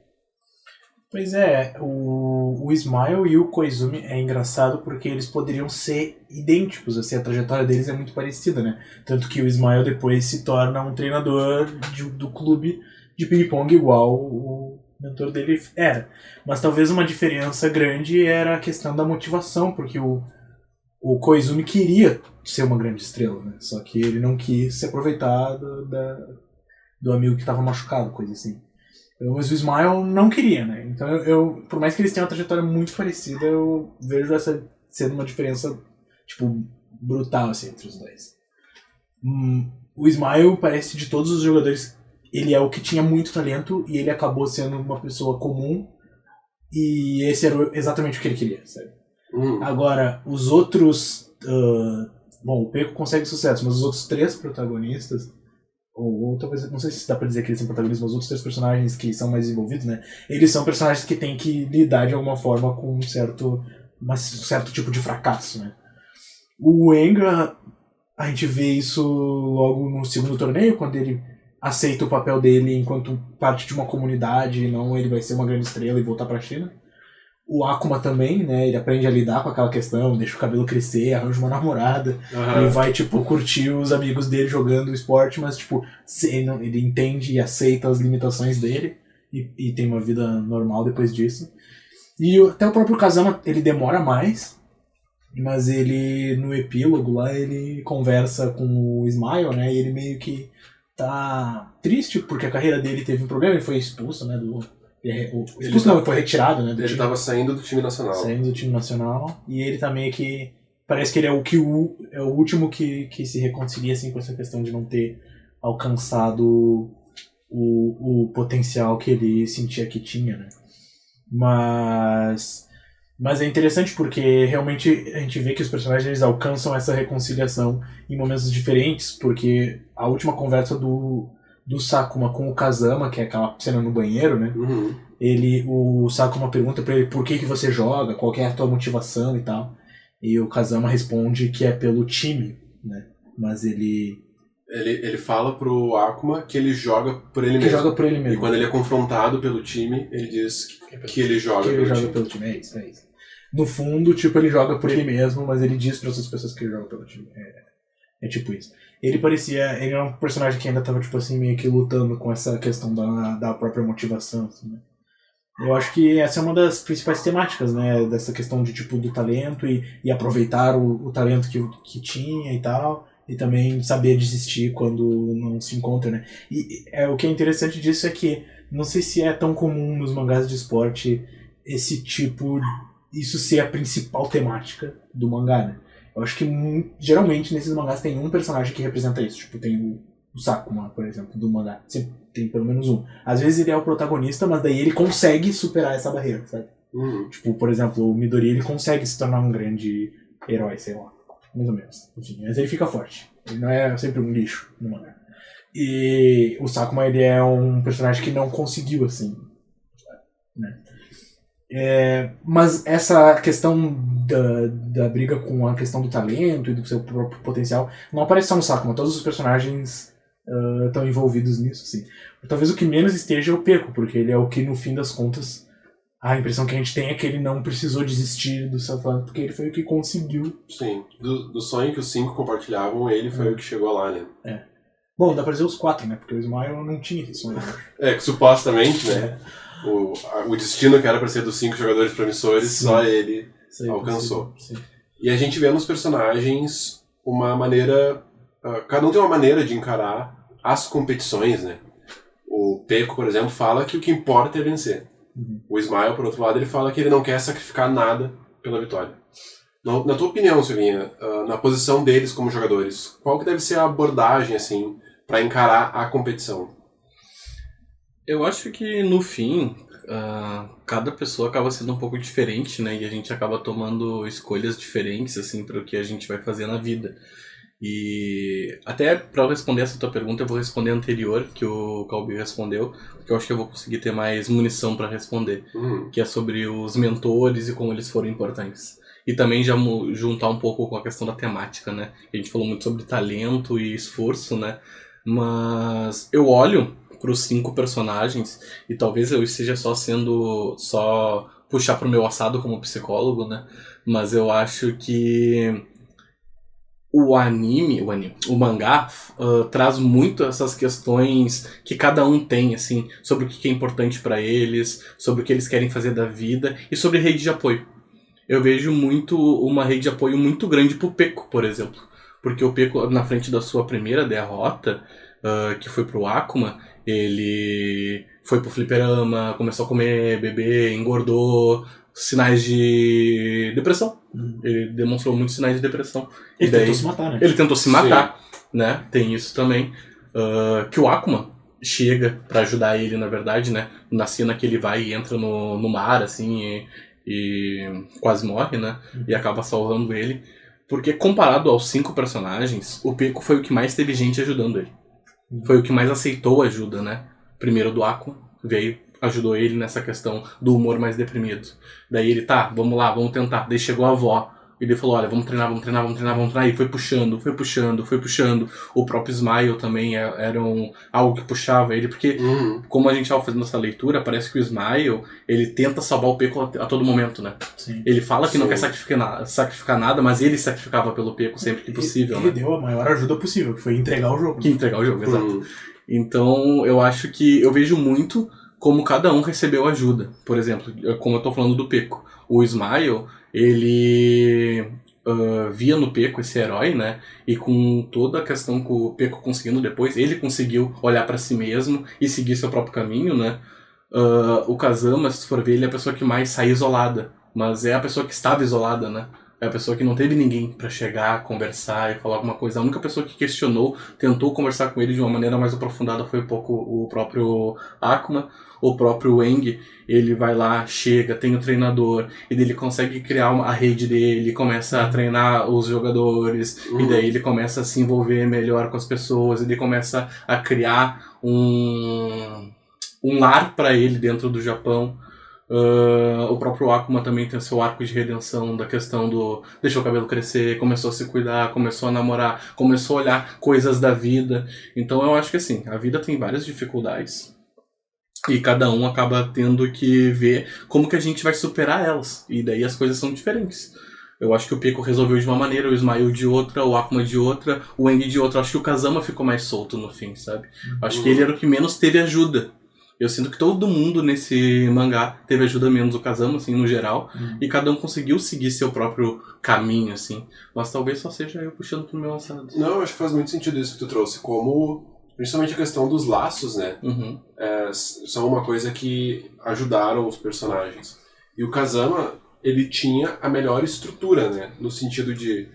Pois é, o Smile e o Koizumi é engraçado porque eles poderiam ser idênticos, assim, a trajetória deles é muito parecida, né? Tanto que o Smile depois se torna um treinador do clube de ping-pong igual o mentor dele era. Mas talvez uma diferença grande era a questão da motivação, porque o Koizumi queria ser uma grande estrela, né? Só que ele não quis se aproveitar do amigo que estava machucado, coisa assim. Mas o Smile não queria, né? Então por mais que eles tenham uma trajetória muito parecida, eu vejo essa sendo uma diferença, tipo, brutal, assim, entre os dois. O Smile parece, de todos os jogadores, ele é o que tinha muito talento e ele acabou sendo uma pessoa comum e esse era exatamente o que ele queria, sabe? Agora, os outros... bom, o Peco consegue sucesso, mas os outros 3 protagonistas, ou talvez, não sei se dá pra dizer que eles são protagonistas, mas os outros 3 personagens que são mais desenvolvidos, né? Eles são personagens que têm que lidar de alguma forma com um certo tipo de fracasso, né? O Enga, a gente vê isso logo no segundo torneio, quando ele aceita o papel dele enquanto parte de uma comunidade, e não ele vai ser uma grande estrela e voltar pra China. O Akuma também, né, ele aprende a lidar com aquela questão, deixa o cabelo crescer, arranja uma namorada, e vai, tipo, curtir os amigos dele jogando o esporte, mas, tipo, ele entende e aceita as limitações dele, e tem uma vida normal depois disso. E até o próprio Kazama, ele demora mais, mas ele, no epílogo lá, ele conversa com o Smile, né, e ele meio que tá triste porque a carreira dele teve um problema, ele foi expulso, né, expulso não, foi retirado, né? Ele estava saindo do time nacional. Saindo do time nacional. E ele tá meio que... Parece que ele é o último que se reconcilia assim, com essa questão de não ter alcançado o potencial que ele sentia que tinha, né? Mas é interessante porque realmente a gente vê que os personagens eles alcançam essa reconciliação em momentos diferentes, porque a última conversa do Sakuma com o Kazama, que é aquela cena no banheiro, né? O Sakuma pergunta pra ele por que você joga, qual que é a tua motivação e tal. E o Kazama responde que é pelo time, né? Mas ele fala pro Akuma que ele joga por ele mesmo. Que joga por ele mesmo. E quando ele é confrontado pelo time, ele diz que ele joga pelo time. É isso. No fundo, tipo, ele joga por ele mesmo, mas ele diz para outras pessoas que ele joga pelo time. É tipo isso. Ele era um personagem que ainda tava, tipo assim, meio que lutando com essa questão da própria motivação, assim, né? Eu acho que essa é uma das principais temáticas, né? Dessa questão de, tipo, do talento e aproveitar o talento que tinha e tal, e também saber desistir quando não se encontra, né? E o que é interessante disso é que, não sei se é tão comum nos mangás de esporte isso ser a principal temática do mangá, né? Eu acho que geralmente nesses mangás tem um personagem que representa isso. Tipo, tem o Sakuma, por exemplo, do mangá. Sempre tem pelo menos um. Às vezes ele é o protagonista, mas daí ele consegue superar essa barreira, sabe? Tipo, por exemplo, o Midori, ele consegue se tornar um grande herói, sei lá. Mais ou menos. Enfim, mas ele fica forte. Ele não é sempre um lixo no mangá. E o Sakuma, ele é um personagem que não conseguiu, assim, né? Mas essa questão da briga com a questão do talento e do seu próprio potencial não aparece só no Sakuma. Todos os personagens estão envolvidos nisso, assim. Talvez o que menos esteja é o Peko, porque ele é o que, no fim das contas, a impressão que a gente tem é que ele não precisou desistir do seu talento, porque ele foi o que conseguiu. Sim, do sonho que os 5 compartilhavam, ele foi o que chegou lá, né? Bom, dá pra dizer os 4, né? Porque o Smile não tinha esse sonho, eu acho. Que supostamente, né? O destino que era pra ser dos 5 jogadores promissores, Sim. só ele alcançou. Sim. E a gente vê nos personagens uma maneira... cada um tem uma maneira de encarar as competições, né? O Peko, por exemplo, fala que o que importa é vencer. O Smile, por outro lado, ele fala que ele não quer sacrificar nada pela vitória. Na tua opinião, Silvinha, na posição deles como jogadores, qual que deve ser a abordagem, assim, pra encarar a competição? Eu acho que, no fim, cada pessoa acaba sendo um pouco diferente, né? E a gente acaba tomando escolhas diferentes, assim, para o que a gente vai fazer na vida. E até para responder essa tua pergunta, eu vou responder a anterior, que o Calbi respondeu, porque eu acho que eu vou conseguir ter mais munição para responder, que é sobre os mentores e como eles foram importantes. E também já juntar um pouco com a questão da temática, né? A gente falou muito sobre talento e esforço, né? Mas eu olho para os 5 personagens, e talvez eu esteja só puxar pro meu assado como psicólogo, né? Mas eu acho que o mangá traz muito essas questões que cada um tem, assim, sobre o que é importante para eles, sobre o que eles querem fazer da vida e sobre rede de apoio. Eu vejo uma rede de apoio muito grande pro Peko, por exemplo. Porque o Peko, na frente da sua primeira derrota, que foi pro Akuma, ele foi pro fliperama, começou a comer, beber, engordou, sinais de depressão. Ele demonstrou muitos sinais de depressão. Ele tentou se matar, né? Ele tentou se matar, né? Tem isso também. Que o Akuma chega pra ajudar ele, na verdade, né? Na cena que ele vai e entra no mar, assim, e quase morre, né? E acaba salvando ele. Porque comparado aos 5 personagens, o Peko foi o que mais teve gente ajudando ele. Foi o que mais aceitou ajuda, né? Primeiro do Akuma, ajudou ele nessa questão do humor mais deprimido. Daí ele, vamos lá, vamos tentar. Daí chegou a avó, e ele falou, olha, vamos treinar. E foi puxando. O próprio Smile também era algo que puxava ele, porque como a gente estava fazendo essa leitura, parece que o Smile, ele tenta salvar o Peko a todo momento, né? Sim. Ele fala que não quer sacrificar nada, mas ele sacrificava pelo Peko sempre que possível, ele deu a maior ajuda possível, que foi entregar o jogo. Exato. Então, eu acho que eu vejo muito como cada um recebeu ajuda. Por exemplo, como eu tô falando do Peko. O Smile, ele via no Peko esse herói, né? E com toda a questão que o Peko conseguindo depois, ele conseguiu olhar pra si mesmo e seguir seu próprio caminho, né? O Kazama, se for ver, ele é a pessoa que mais sai isolada. Mas é a pessoa que estava isolada, né? É a pessoa que não teve ninguém pra chegar, conversar e falar alguma coisa. A única pessoa que questionou, tentou conversar com ele de uma maneira mais aprofundada foi o próprio Akuma. O próprio Eng, ele vai lá, chega, tem o treinador, e daí ele consegue criar a rede dele, começa a treinar os jogadores, e daí ele começa a se envolver melhor com as pessoas, e ele começa a criar um lar pra ele dentro do Japão. O próprio Akuma também tem o seu arco de redenção da questão do deixou o cabelo crescer, começou a se cuidar, começou a namorar, começou a olhar coisas da vida. Então eu acho que assim, a vida tem várias dificuldades e cada um acaba tendo que ver como que a gente vai superar elas, e daí as coisas são diferentes. Eu acho que o Peko resolveu de uma maneira, o Smile de outra, o Akuma de outra, o Eng de outra. Eu acho que o Kazama ficou mais solto no fim, sabe? Acho que ele era o que menos teve ajuda. Eu sinto que todo mundo nesse mangá teve ajuda, menos o Kazama, assim, no geral. E cada um conseguiu seguir seu próprio caminho, assim. Mas talvez só seja eu puxando pro meu assado. Não, eu acho que faz muito sentido isso que tu trouxe. Como, principalmente a questão dos laços, né? São uma coisa que ajudaram os personagens. E o Kazama, ele tinha a melhor estrutura, né? No sentido de...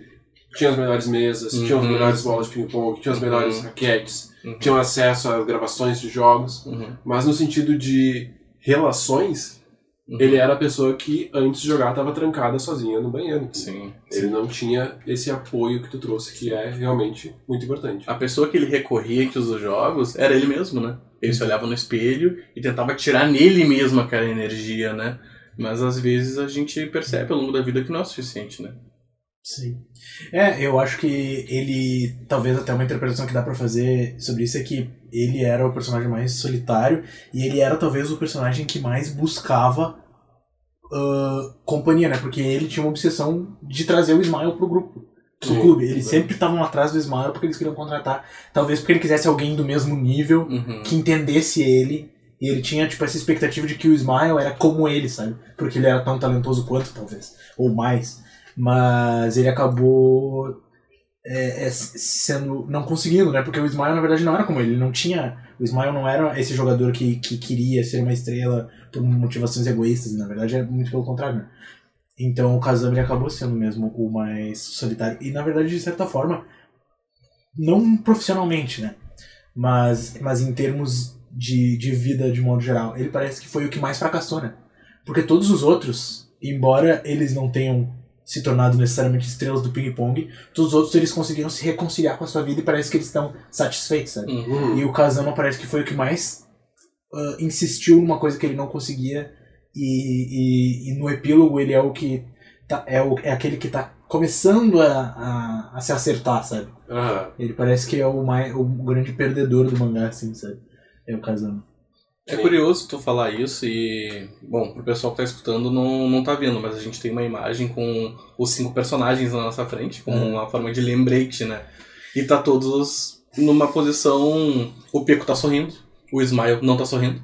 tinha as melhores mesas, tinha as melhores bolas de ping-pong, tinha as melhores raquetes, tinham acesso a gravações de jogos, mas no sentido de relações, ele era a pessoa que antes de jogar estava trancada sozinha no banheiro. Sim. Ele não tinha esse apoio que tu trouxe, que é realmente muito importante. A pessoa que ele recorria aqui os jogos era ele mesmo, né? Ele se olhava no espelho e tentava tirar nele mesmo aquela energia, né? Mas às vezes a gente percebe ao longo da vida que não é o suficiente, né? Sim. Eu acho que ele, talvez até uma interpretação que dá pra fazer sobre isso é que ele era o personagem mais solitário e ele era talvez o personagem que mais buscava companhia, né? Porque ele tinha uma obsessão de trazer o Smile pro grupo, pro clube. Eles sempre estavam atrás do Smile porque eles queriam contratar, talvez porque ele quisesse alguém do mesmo nível, que entendesse ele. E ele tinha, tipo, essa expectativa de que o Smile era como ele, sabe? Porque ele era tão talentoso quanto, talvez. Ou mais. Mas ele acabou sendo... não conseguindo, né? Porque o Smile, na verdade, não era como ele. Ele não tinha... O Smile não era esse jogador que queria ser uma estrela por motivações egoístas. Na verdade, é muito pelo contrário, né? Então, o Kazama, ele acabou sendo mesmo o mais solitário. E, na verdade, de certa forma, não profissionalmente, né? Mas em termos de vida, de modo geral, ele parece que foi o que mais fracassou, né? Porque todos os outros, embora eles não tenham se tornado necessariamente estrelas do ping-pong, todos os outros eles conseguiram se reconciliar com a sua vida e parece que eles estão satisfeitos, sabe? E o Kazama parece que foi o que mais insistiu numa coisa que ele não conseguia e no epílogo ele é o que é aquele que tá começando a se acertar, sabe? Ele parece que é o grande perdedor do mangá, assim, sabe? É o Kazama. É curioso tu falar isso e, bom, pro pessoal que tá escutando não tá vendo, mas a gente tem uma imagem com os 5 personagens na nossa frente, com uma forma de lembrete, né? E tá todos numa posição... O Peco tá sorrindo, o Smile não tá sorrindo,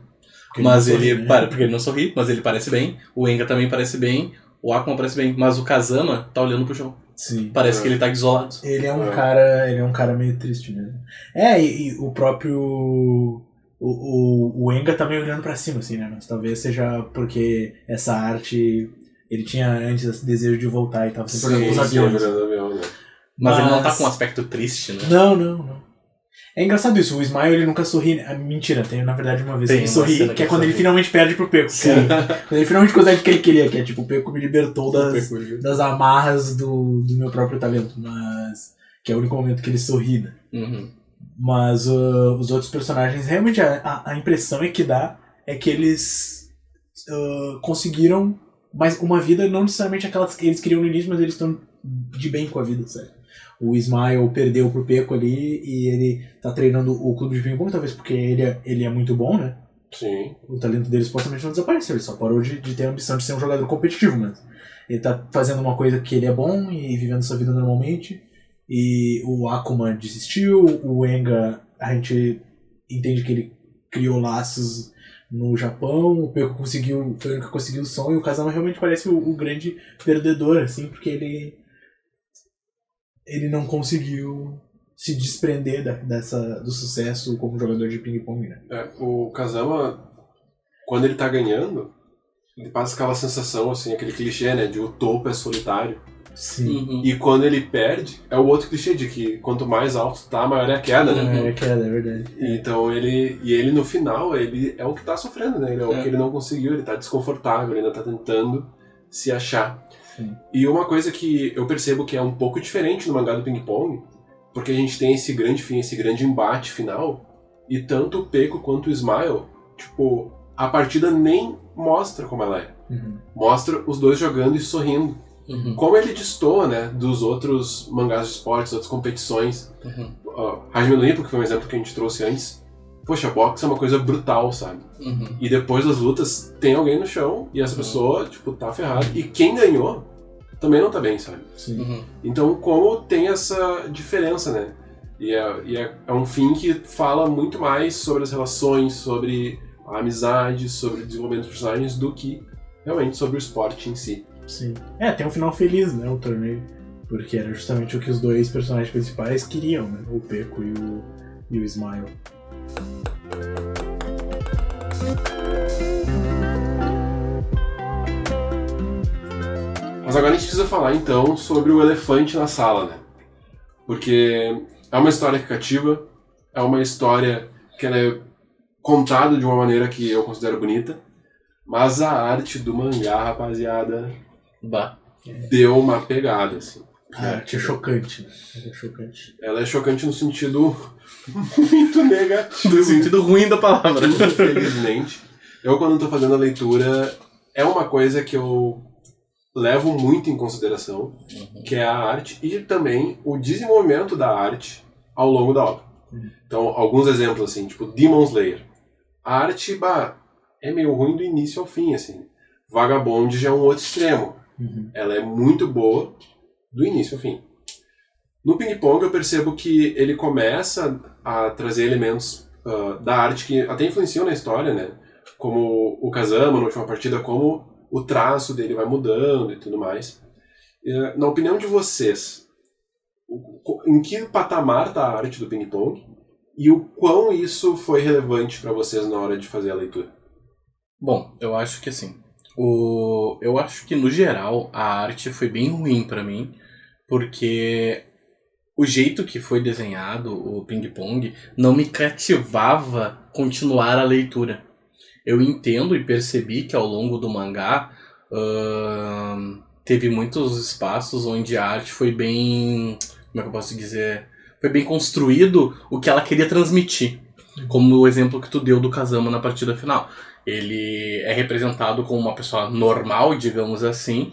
mas ele... Porque ele não sorri, mas ele parece bem, o Enga também parece bem, o Akuma parece bem, mas o Kazama tá olhando pro chão. Sim. Parece que ele tá isolado. Ele é um cara meio triste mesmo. E o próprio... O Enga tá meio olhando pra cima, assim, né? Mas talvez seja porque essa arte... Ele tinha antes esse desejo de voltar e tava sempre olhando pros aviões. Né? Mas ele não tá com um aspecto triste, né? Não. É engraçado isso, o Smile ele nunca sorri. Mentira, tem na verdade uma vez que ele sorri, que é quando ele finalmente perde pro Peco. Quando ele finalmente consegue o que ele queria, que é tipo, o Peco me libertou das amarras do meu próprio talento. Mas... que é o único momento que ele sorri, né? Mas os outros personagens, realmente a impressão que dá é que eles conseguiram uma vida não necessariamente aquelas que eles queriam no início, mas eles estão de bem com a vida, sabe? O Smile perdeu pro Peco ali e ele tá treinando o clube de ping-pong, talvez porque ele é muito bom, né? Sim. O talento dele supostamente não desapareceu, ele só parou de ter a ambição de ser um jogador competitivo mesmo. Ele tá fazendo uma coisa que ele é bom e vivendo sua vida normalmente. E o Akuma desistiu, o Enga, a gente entende que ele criou laços no Japão, o Peco foi o único que conseguiu o som, e o Kazama realmente parece o grande perdedor, assim, porque ele não conseguiu se desprender do sucesso como jogador de ping-pong, né? O Kazama, quando ele tá ganhando, ele passa aquela sensação, assim, aquele clichê, né, de o topo é solitário. Sim. E quando ele perde, é o outro clichê de que quanto mais alto tá, maior é a queda, né? Maior é a queda, é verdade. Então ele no final, ele é o que tá sofrendo, né? Ele é o que ele não conseguiu, ele tá desconfortável, ele ainda tá tentando se achar. Sim. E uma coisa que eu percebo que é um pouco diferente no mangá do ping-pong, porque a gente tem esse grande fim, esse grande embate final, e tanto o Peco quanto o Smile, tipo, a partida nem mostra como ela é. Mostra os dois jogando e sorrindo. Como ele destoa, né, dos outros mangás de esportes, outras competições. Hajime no Ippo, que foi um exemplo que a gente trouxe antes. Poxa, boxe é uma coisa brutal, sabe? E depois das lutas, tem alguém no chão e essa pessoa, tipo, tá ferrada. E quem ganhou também não tá bem, sabe? Sim. Então, como tem essa diferença, né? E é um fim que fala muito mais sobre as relações, sobre a amizade, sobre o desenvolvimento dos personagens, do que realmente sobre o esporte em si. Sim. Tem um final feliz, né, o torneio. Porque era justamente o que os dois personagens principais queriam, né? O Peco e o Smile. Mas agora a gente precisa falar, então, sobre o elefante na sala, né? Porque é uma história que cativa, é uma história que ela é contada de uma maneira que eu considero bonita, Mas a arte do mangá, rapaziada, Bah. deu uma pegada, assim. A arte é chocante, né? É chocante. Ela é chocante no sentido muito negativo. No sentido ruim da palavra. Infelizmente. Eu, quando estou fazendo a leitura, é uma coisa que eu levo muito em consideração, que é a arte e também o desenvolvimento da arte ao longo da obra. Então, alguns exemplos, assim, tipo Demon Slayer. A arte, é meio ruim do início ao fim, assim. Vagabond já é um outro extremo. Ela é muito boa do início ao fim. No Ping Pong eu percebo que ele começa a trazer elementos da arte que até influenciam na história, né? Como o Kazama na última partida, como o traço dele vai mudando e tudo mais. Na opinião de vocês, em que patamar está a arte do Ping Pong e o quão isso foi relevante para vocês na hora de fazer a leitura? Bom, eu acho que assim, eu acho que no geral a arte foi bem ruim pra mim, porque o jeito que foi desenhado o ping-pong não me cativava continuar a leitura. Eu entendo e percebi que ao longo do mangá teve muitos espaços onde a arte foi bem, como é que eu posso dizer, foi bem construído o que ela queria transmitir. Como o exemplo que tu deu do Kazama na partida final. Ele é representado como uma pessoa normal, digamos assim,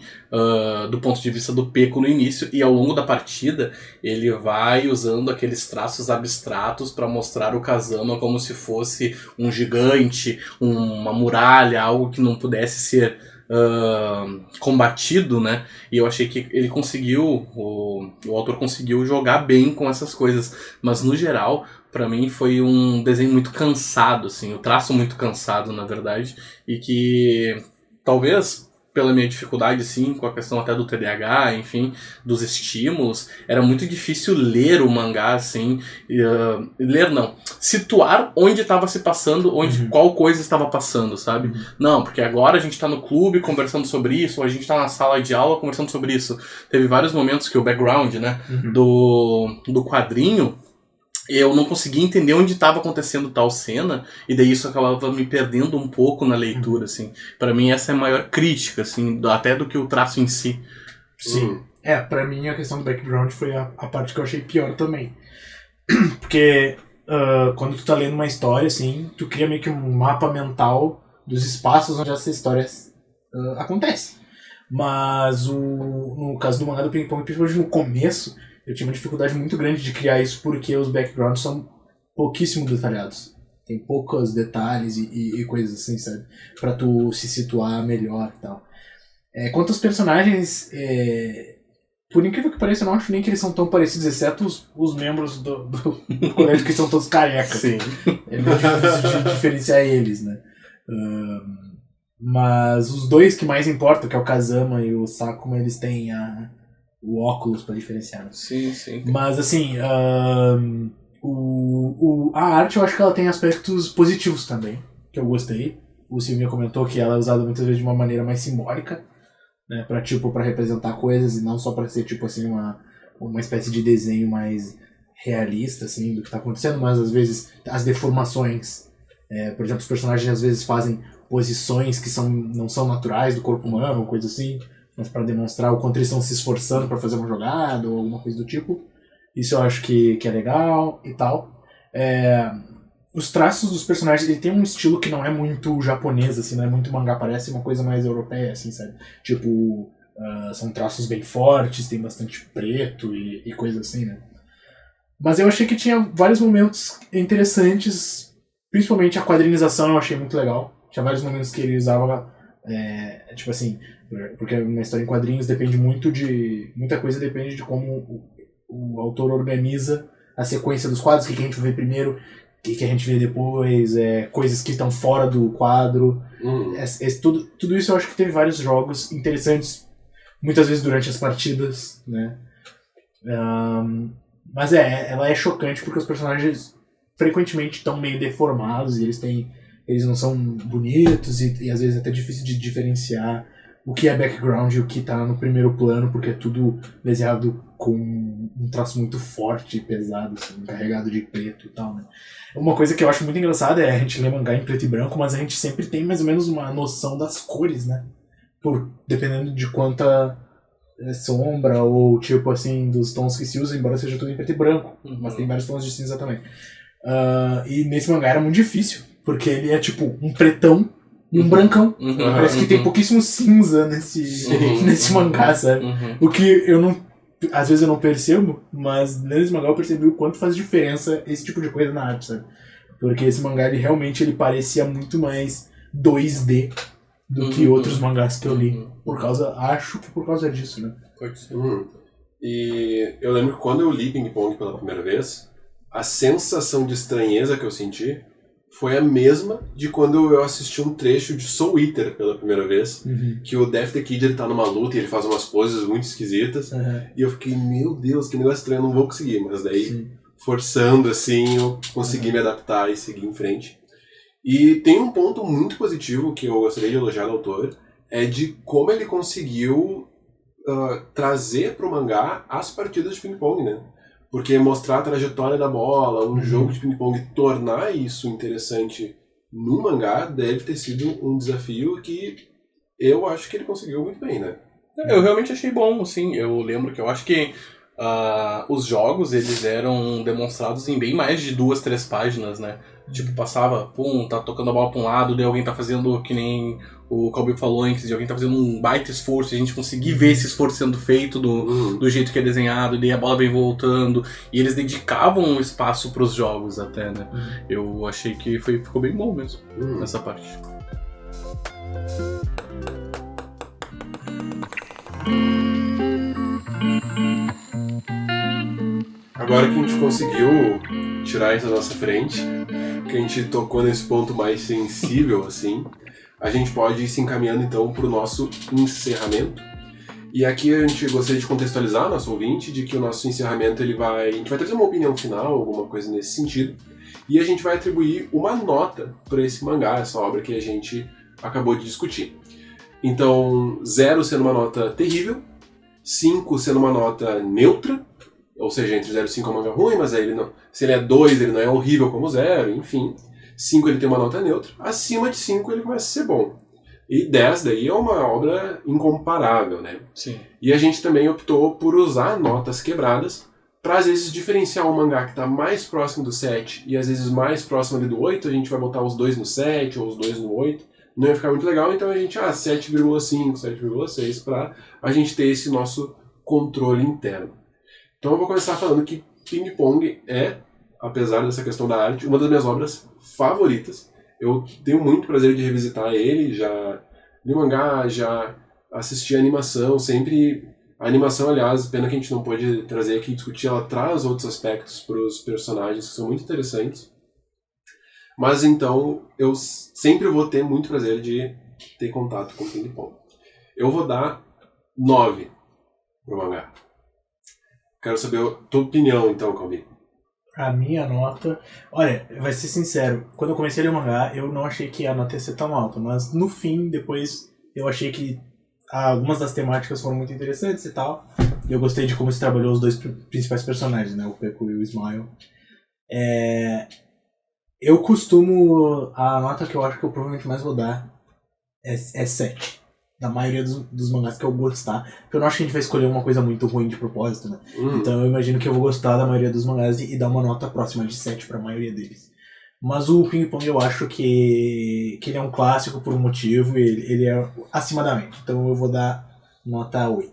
do ponto de vista do Peco no início, e ao longo da partida ele vai usando aqueles traços abstratos para mostrar o Kazama como se fosse um gigante, uma muralha, algo que não pudesse ser combatido, né? E eu achei que ele conseguiu, o autor conseguiu jogar bem com essas coisas, mas no geral pra mim foi um desenho muito cansado, assim, o traço muito cansado, na verdade, e que talvez pela minha dificuldade, sim, com a questão até do TDAH, enfim, dos estímulos, era muito difícil ler o mangá, assim, ler não, situar onde estava se passando, qual coisa estava passando, sabe? Não, porque agora a gente tá no clube conversando sobre isso, ou a gente tá na sala de aula conversando sobre isso. Teve vários momentos que o background, né, do quadrinho, eu não conseguia entender onde estava acontecendo tal cena, e daí isso acabava me perdendo um pouco na leitura, assim. Pra mim essa é a maior crítica, assim, até do que o traço em si. Sim. Pra mim a questão do background foi a parte que eu achei pior também. Porque quando tu tá lendo uma história, assim, tu cria meio que um mapa mental dos espaços onde essa história acontece. Mas no caso do mangá do Ping Pong, principalmente no começo, eu tive uma dificuldade muito grande de criar isso porque os backgrounds são pouquíssimo detalhados. Tem poucos detalhes e coisas assim, sabe? Pra tu se situar melhor e tal. Quanto aos personagens, por incrível que pareça, eu não acho nem que eles são tão parecidos, exceto os membros do colégio que são todos carecas. Sim. É meio difícil de diferenciar eles, né? Mas os dois que mais importam, que é o Kazama e o Sakuma, eles têm o óculos pra diferenciar. Sim, sim. Mas assim, a arte eu acho que ela tem aspectos positivos também, que eu gostei. O Silvinho comentou que ela é usada muitas vezes de uma maneira mais simbólica, né, pra representar coisas e não só pra ser tipo assim uma espécie de desenho mais realista assim, do que tá acontecendo, mas às vezes as deformações, por exemplo, os personagens às vezes fazem posições que não são naturais do corpo humano, ou coisa assim, mas para demonstrar o quanto eles estão se esforçando para fazer uma jogada ou alguma coisa do tipo. Isso eu acho que é legal e tal. Os traços dos personagens, ele tem um estilo que não é muito japonês, assim, não é muito mangá, parece uma coisa mais europeia, assim, sabe? Tipo, são traços bem fortes, tem bastante preto e coisa assim, né? Mas eu achei que tinha vários momentos interessantes, principalmente a quadrinização eu achei muito legal. Tinha vários momentos que ele usava, tipo assim, porque uma história em quadrinhos depende muito muita coisa depende de como o autor organiza a sequência dos quadros, o que a gente vê primeiro, o que a gente vê depois, coisas que estão fora do quadro. Tudo isso eu acho que teve vários jogos interessantes, muitas vezes durante as partidas, né? Mas ela é chocante porque os personagens frequentemente estão meio deformados e eles não são bonitos e às vezes é até difícil de diferenciar o que é background e o que tá no primeiro plano, porque é tudo desenhado com um traço muito forte e pesado, assim, carregado de preto e tal, né? Uma coisa que eu acho muito engraçada é a gente ler mangá em preto e branco, mas a gente sempre tem mais ou menos uma noção das cores, né? Dependendo de quanta sombra ou tipo assim, dos tons que se usam, embora seja tudo em preto e branco, mas tem vários tons de cinza também. E nesse mangá era muito difícil, porque ele é tipo um pretão e um brancão. Parece que tem pouquíssimo cinza nesse mangá, sabe? O que eu não... Às vezes eu não percebo, mas nesse mangá eu percebi o quanto faz diferença esse tipo de coisa na arte, sabe? Porque esse mangá, ele realmente parecia muito mais 2D do que outros mangás que eu li. Acho que por causa disso, né? Pode ser. E eu lembro que quando eu li Ping Pong pela primeira vez, a sensação de estranheza que eu senti foi a mesma de quando eu assisti um trecho de Soul Eater pela primeira vez, que o Death the Kid ele tá numa luta e ele faz umas poses muito esquisitas, e eu fiquei, meu Deus, que negócio estranho, eu não vou conseguir, mas daí, forçando assim, eu consegui me adaptar e seguir em frente. E tem um ponto muito positivo que eu gostaria de elogiar do autor, é de como ele conseguiu trazer pro mangá as partidas de ping-pong, né? Porque mostrar a trajetória da bola, um jogo de ping-pong, tornar isso interessante no mangá deve ter sido um desafio que eu acho que ele conseguiu muito bem, né? Eu realmente achei bom, assim. Eu lembro que eu acho que os jogos, eles eram demonstrados em bem mais de 2, 3 páginas, né? Tipo, passava, tá tocando a bola pra um lado, daí alguém tá fazendo, que nem o Cowboy falou antes, de alguém tá fazendo um baita esforço, e a gente conseguir ver esse esforço sendo feito do jeito que é desenhado, e daí a bola vem voltando, e eles dedicavam um espaço pros jogos até, né? Eu achei que ficou bem bom mesmo, nessa parte. Agora que a gente conseguiu tirar isso da nossa frente, que a gente tocou nesse ponto mais sensível, assim, a gente pode ir se encaminhando então para o nosso encerramento. E aqui a gente gostaria de contextualizar nosso ouvinte de que o nosso encerramento a gente vai trazer uma opinião final, alguma coisa nesse sentido, e a gente vai atribuir uma nota para esse mangá, essa obra que a gente acabou de discutir. Então, 0 sendo uma nota terrível, 5 sendo uma nota neutra, ou seja, entre 0 e 5 é um manga ruim, mas aí se ele é 2, ele não é horrível como 0, enfim. 5 ele tem uma nota neutra, acima de 5 ele começa a ser bom. E 10 daí é uma obra incomparável, né? Sim. E a gente também optou por usar notas quebradas para às vezes diferenciar um mangá que está mais próximo do 7 e às vezes mais próximo ali do 8, a gente vai botar os 2 no 7 ou os 2 no 8. Não ia ficar muito legal, então a gente, 7,5, 7,6 para a gente ter esse nosso controle interno. Então eu vou começar falando que Ping Pong é, apesar dessa questão da arte, uma das minhas obras favoritas. Eu tenho muito prazer de revisitar ele, já li mangá, já assisti a animação, sempre... A animação, aliás, pena que a gente não pôde trazer aqui e discutir, ela traz outros aspectos para os personagens que são muito interessantes. Mas então, eu sempre vou ter muito prazer de ter contato com Ping Pong. Eu vou dar 9 pro mangá. Quero saber a tua opinião, então, Calbi. A minha nota... Olha, vai ser sincero, quando eu comecei a ler o mangá, eu não achei que a nota ia ser tão alta, mas no fim, depois, eu achei que algumas das temáticas foram muito interessantes e tal. Eu gostei de como se trabalhou os 2 principais personagens, né? O Peco e o Smile. Eu costumo... A nota que eu acho que eu provavelmente mais vou dar é 7. Da maioria dos mangás que eu gostar. Porque eu não acho que a gente vai escolher uma coisa muito ruim de propósito, né? Então eu imagino que eu vou gostar da maioria dos mangás e dar uma nota próxima de 7 pra maioria deles. Mas o Ping Pong eu acho que ele é um clássico por um motivo e ele é acima da média. Então eu vou dar nota 8.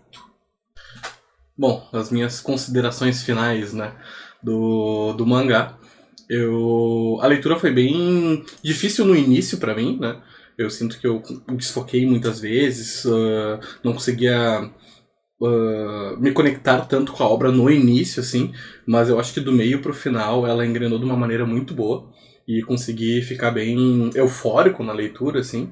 Bom, as minhas considerações finais, né, do mangá. A leitura foi bem difícil no início pra mim, né? Eu sinto que eu desfoquei muitas vezes, não conseguia me conectar tanto com a obra no início, assim, mas eu acho que do meio pro final ela engrenou de uma maneira muito boa e consegui ficar bem eufórico na leitura, assim.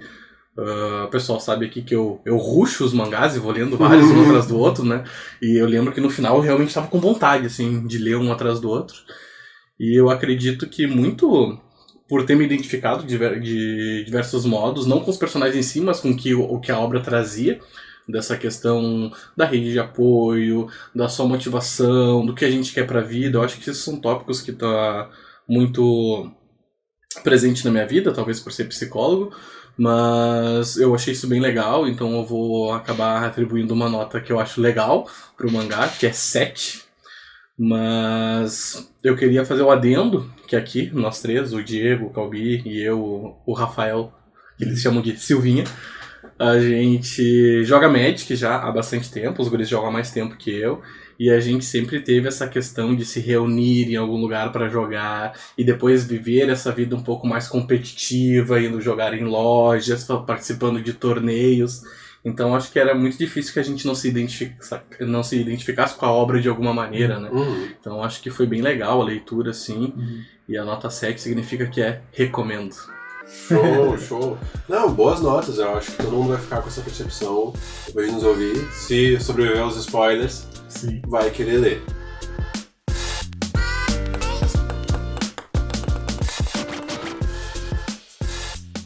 O pessoal sabe aqui que eu ruxo os mangás e vou lendo vários um atrás do outro, né? E eu lembro que no final eu realmente estava com vontade, assim, de ler um atrás do outro. E eu acredito que muito por ter me identificado de diversos modos, não com os personagens em si, mas com o que a obra trazia, dessa questão da rede de apoio, da sua motivação, do que a gente quer pra vida. Eu acho que esses são tópicos que tá muito presente na minha vida, talvez por ser psicólogo, mas eu achei isso bem legal, então eu vou acabar atribuindo uma nota que eu acho legal pro mangá, que é 7. Mas eu queria fazer o adendo, que aqui, nós três, o Diego, o Calbi e eu, o Rafael, que eles chamam de Silvinha, a gente joga Magic já há bastante tempo, os guris jogam há mais tempo que eu, e a gente sempre teve essa questão de se reunir em algum lugar para jogar e depois viver essa vida um pouco mais competitiva, indo jogar em lojas, participando de torneios. Então acho que era muito difícil que a gente não se identificasse com a obra de alguma maneira, né? Então acho que foi bem legal a leitura, assim, e a nota 7 significa que é recomendo. Show. Não, boas notas, eu acho que todo mundo vai ficar com essa percepção depois de nos ouvir. Se sobreviver aos spoilers, sim, vai querer ler.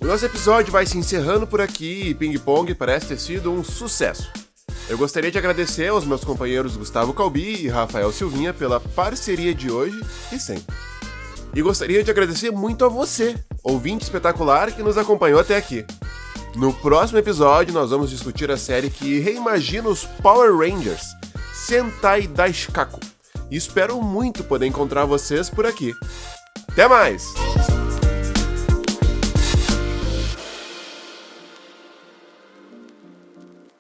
O nosso episódio vai se encerrando por aqui e Ping Pong parece ter sido um sucesso. Eu gostaria de agradecer aos meus companheiros Gustavo Calbi e Rafael Silvinha pela parceria de hoje e sempre. E gostaria de agradecer muito a você, ouvinte espetacular que nos acompanhou até aqui. No próximo episódio nós vamos discutir a série que reimagina os Power Rangers, Sentai Daishikaku. E espero muito poder encontrar vocês por aqui. Até mais!